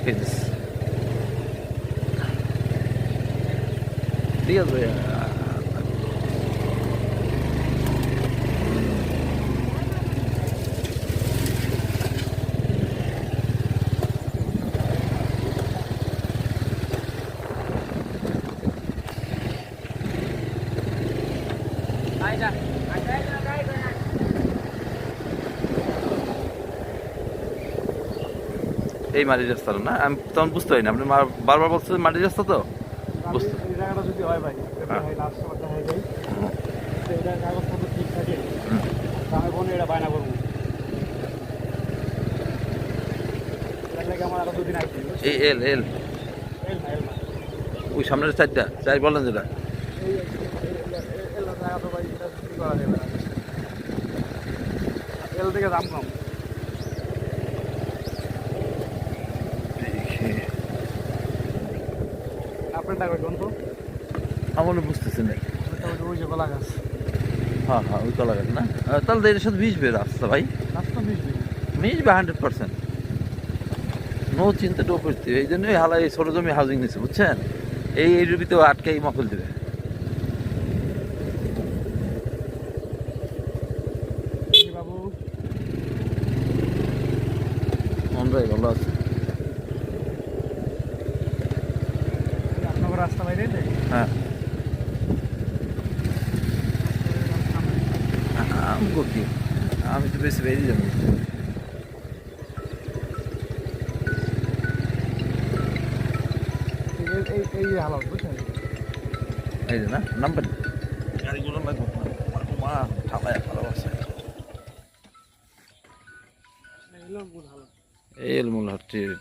খেয়ে দিচ্ছি ঠিক আছে ভাইয়া এই মাটির রাস্তাটা না আমি তখন বুঝতে পারি না আপনি বারবার বলছেন মাটির রাস্তা তো বুঝতে যদি হয় ভাই কাগজপত্র ঠিক থাকে আমি কোনো এটা বায়না করবো আমার আরো দুদিন আসবে এই এল এল ওই সামনের চারটা চাই বলেন যেটা এল থেকে দাম কম আপনার টাকা কোন তো আমার বুঝতেছি না ওই যে কলা গাছ হ্যাঁ হ্যাঁ ওই কলা গাছ না তাহলে এর সাথে মিশবে রাস্তা ভাই রাস্তা মিশবে 100% নো চিন্তা টো করতে এই জন্যই হালা এই ছোট জমি হাউজিং নিচ্ছে বুঝছেন এই রুবিতেও আটকাই মকল দেবে বাবু আমরাই ভালো আছে আপনার রাস্তা বাইরে হ্যাঁ আমি কি আমি তো বেশি বেরিয়ে যাবো এই হালাত বুঝছেন এই যে না নাম্বার গাড়িগুলো লাগবে মা ঠাপায় ভালো আছে এই মূল হাট্টির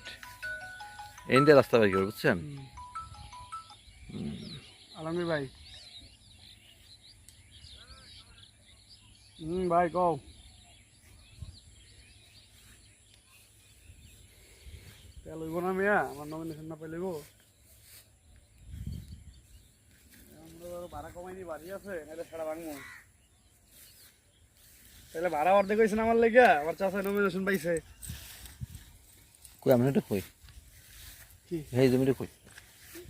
এনদের রাস্তা বাই করে বুঝছেন আলমগীর ভাই ভাই কও তেল হইব না মিয়া আমার নমিনেশন না পাইলে গো ভাড়া কমাই নি বাড়ি আছে নাহলে সারা ভাঙবো তাহলে ভাড়া অর্ধেক হয়েছে না আমার লেগে আমার চাষা নমিনেশন পাইছে কই আমি এটা কই কি এই জমিটা কই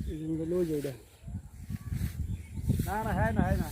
এই জমি গেলে ওই যে ওইটা না না হ্যাঁ না